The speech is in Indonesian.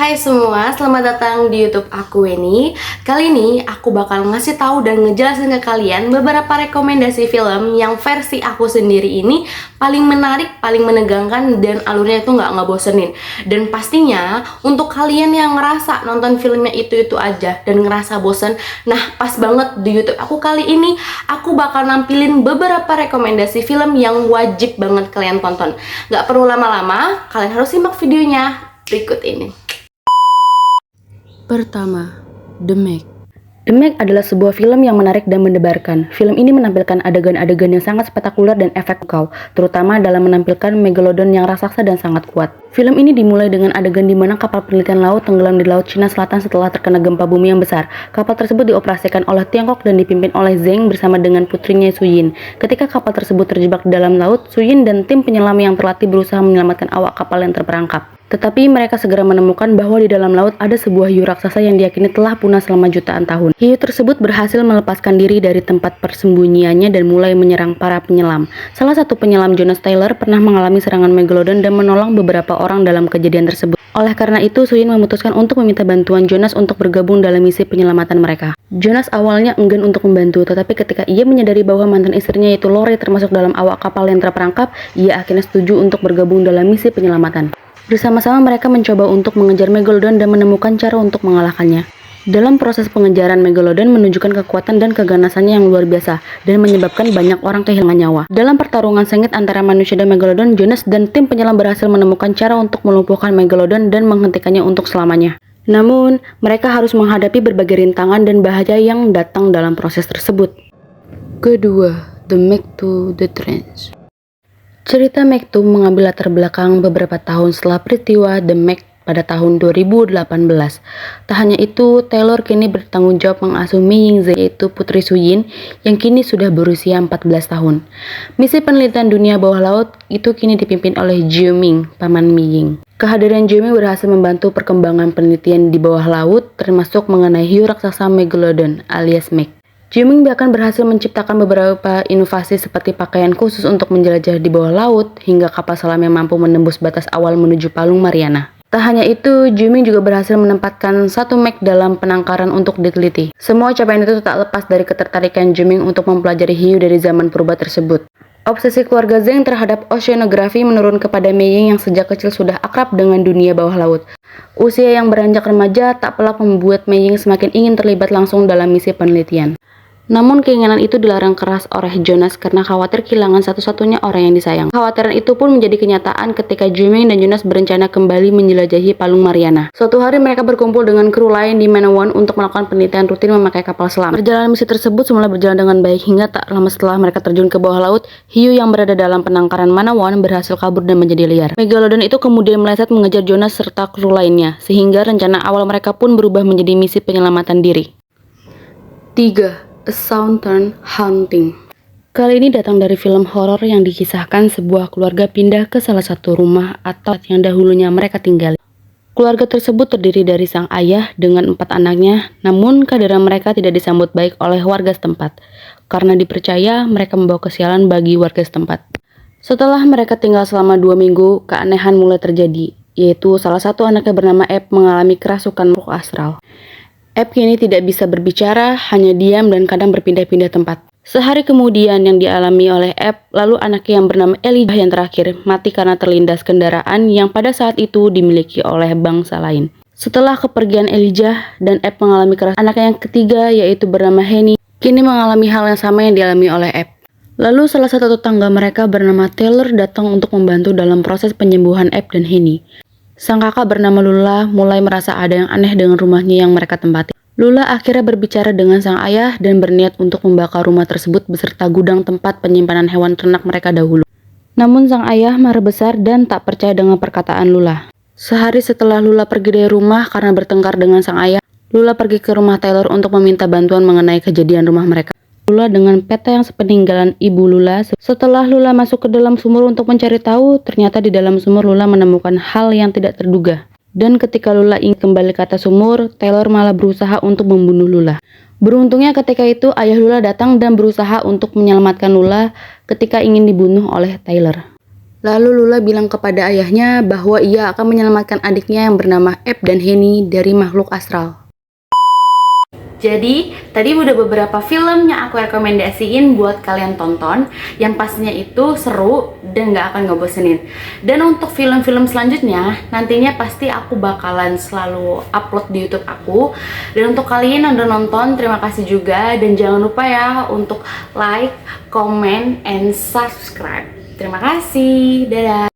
Hai semua, selamat datang di YouTube aku Weni. Kali ini aku bakal ngasih tahu dan ngejelasin ke kalian beberapa rekomendasi film yang versi aku sendiri ini paling menarik, paling menegangkan, dan alurnya itu nggak ngebosenin. Dan pastinya untuk kalian yang ngerasa nonton filmnya itu-itu aja dan ngerasa bosen, nah pas banget di YouTube aku kali ini aku bakal nampilin beberapa rekomendasi film yang wajib banget kalian tonton. Nggak perlu lama-lama, kalian harus simak videonya berikut ini. Pertama, The Meg. The Meg adalah sebuah film yang menarik dan mendebarkan. Film ini menampilkan adegan-adegan yang sangat spektakuler dan efek kau, terutama dalam menampilkan megalodon yang raksasa dan sangat kuat. Film ini dimulai dengan adegan di mana kapal penelitian laut tenggelam di Laut Cina Selatan setelah terkena gempa bumi yang besar. Kapal tersebut dioperasikan oleh Tiongkok dan dipimpin oleh Zheng bersama dengan putrinya Su Yin. Ketika kapal tersebut terjebak di dalam laut, Su Yin dan tim penyelam yang terlatih berusaha menyelamatkan awak kapal yang terperangkap. Tetapi mereka segera menemukan bahwa di dalam laut ada sebuah hiu raksasa yang diyakini telah punah selama jutaan tahun. Hiu tersebut berhasil melepaskan diri dari tempat persembunyiannya dan mulai menyerang para penyelam. Salah satu penyelam, Jonas Taylor, pernah mengalami serangan megalodon dan menolong beberapa orang dalam kejadian tersebut. Oleh karena itu, Su Yin memutuskan untuk meminta bantuan Jonas untuk bergabung dalam misi penyelamatan mereka. Jonas awalnya enggan untuk membantu, tetapi ketika ia menyadari bahwa mantan istrinya yaitu Lore termasuk dalam awak kapal yang terperangkap, ia akhirnya setuju untuk bergabung dalam misi penyelamatan. Bersama-sama mereka mencoba untuk mengejar megalodon dan menemukan cara untuk mengalahkannya. Dalam proses pengejaran, megalodon menunjukkan kekuatan dan keganasannya yang luar biasa dan menyebabkan banyak orang kehilangan nyawa. Dalam pertarungan sengit antara manusia dan megalodon, Jonas dan tim penyelam berhasil menemukan cara untuk melumpuhkan megalodon dan menghentikannya untuk selamanya. Namun, mereka harus menghadapi berbagai rintangan dan bahaya yang datang dalam proses tersebut. Kedua, The Meg to the Trench. Cerita Meg mengambil latar belakang beberapa tahun setelah peristiwa The Meg pada tahun 2018. Tak hanya itu, Taylor kini bertanggung jawab mengasuh Mi Yingzhe, yaitu putri Su Yin, yang kini sudah berusia 14 tahun. Misi penelitian dunia bawah laut itu kini dipimpin oleh Jiu Ming, paman Mi Ying. Kehadiran Jiu Ming berhasil membantu perkembangan penelitian di bawah laut, termasuk mengenai hiu raksasa megalodon alias Meg. Jiu Ming bahkan berhasil menciptakan beberapa inovasi seperti pakaian khusus untuk menjelajah di bawah laut, hingga kapal selam yang mampu menembus batas awal menuju Palung Mariana. Tak hanya itu, Jiu Ming juga berhasil menempatkan satu Meg dalam penangkaran untuk diteliti. Semua capaian itu tak lepas dari ketertarikan Jiu Ming untuk mempelajari hiu dari zaman purba tersebut. Obsesi keluarga Zheng terhadap oceanografi menurun kepada Mei Ying yang sejak kecil sudah akrab dengan dunia bawah laut. Usia yang beranjak remaja tak pelak membuat Mei Ying semakin ingin terlibat langsung dalam misi penelitian. Namun keinginan itu dilarang keras oleh Jonas karena khawatir kehilangan satu-satunya orang yang disayang. Kekhawatiran itu pun menjadi kenyataan ketika Jiu Ming dan Jonas berencana kembali menjelajahi Palung Mariana. Suatu hari mereka berkumpul dengan kru lain di Manawan untuk melakukan penelitian rutin memakai kapal selam. Perjalanan misi tersebut semula berjalan dengan baik hingga tak lama setelah mereka terjun ke bawah laut, hiu yang berada dalam penangkaran Manawan berhasil kabur dan menjadi liar. Megalodon itu kemudian meleset mengejar Jonas serta kru lainnya, sehingga rencana awal mereka pun berubah menjadi misi penyelamatan diri. 3. A Southern Haunting. Kali ini datang dari film horor yang dikisahkan sebuah keluarga pindah ke salah satu rumah atau yang dahulunya mereka tinggali. Keluarga tersebut terdiri dari sang ayah dengan 4 anaknya, namun kehadiran mereka tidak disambut baik oleh warga setempat, karena dipercaya mereka membawa kesialan bagi warga setempat. Setelah mereka tinggal selama 2 minggu, keanehan mulai terjadi, yaitu salah satu anaknya bernama Ep mengalami kerasukan roh astral. Ep kini tidak bisa berbicara, hanya diam dan kadang berpindah-pindah tempat. Sehari kemudian yang dialami oleh Ep, lalu anaknya yang bernama Elijah yang terakhir mati karena terlindas kendaraan yang pada saat itu dimiliki oleh bangsa lain. Setelah kepergian Elijah dan Ep mengalami kerasukan, anaknya yang ketiga yaitu bernama Henny kini mengalami hal yang sama yang dialami oleh Ep. Lalu salah satu tetangga mereka bernama Taylor datang untuk membantu dalam proses penyembuhan Ep dan Henny. Sang kakak bernama Lula mulai merasa ada yang aneh dengan rumahnya yang mereka tempati. Lula akhirnya berbicara dengan sang ayah dan berniat untuk membakar rumah tersebut beserta gudang tempat penyimpanan hewan ternak mereka dahulu. Namun sang ayah marah besar dan tak percaya dengan perkataan Lula. Sehari setelah Lula pergi dari rumah karena bertengkar dengan sang ayah, Lula pergi ke rumah Taylor untuk meminta bantuan mengenai kejadian rumah mereka. Lula dengan peta yang sepeninggalan ibu Lula. Setelah Lula masuk ke dalam sumur untuk mencari tahu, ternyata di dalam sumur Lula menemukan hal yang tidak terduga. Dan ketika Lula ingin kembali ke atas sumur, Taylor malah berusaha untuk membunuh Lula. Beruntungnya ketika itu ayah Lula datang dan berusaha untuk menyelamatkan Lula ketika ingin dibunuh oleh Taylor. Lalu Lula bilang kepada ayahnya bahwa ia akan menyelamatkan adiknya yang bernama Eb dan Henny dari makhluk astral. Jadi, tadi udah beberapa film yang aku rekomendasiin buat kalian tonton, yang pastinya itu seru dan gak akan ngebosenin. Dan untuk film-film selanjutnya, nantinya pasti aku bakalan selalu upload di YouTube aku. Dan untuk kalian yang udah nonton, terima kasih juga. Dan jangan lupa ya untuk like, comment, and subscribe. Terima kasih, dadah!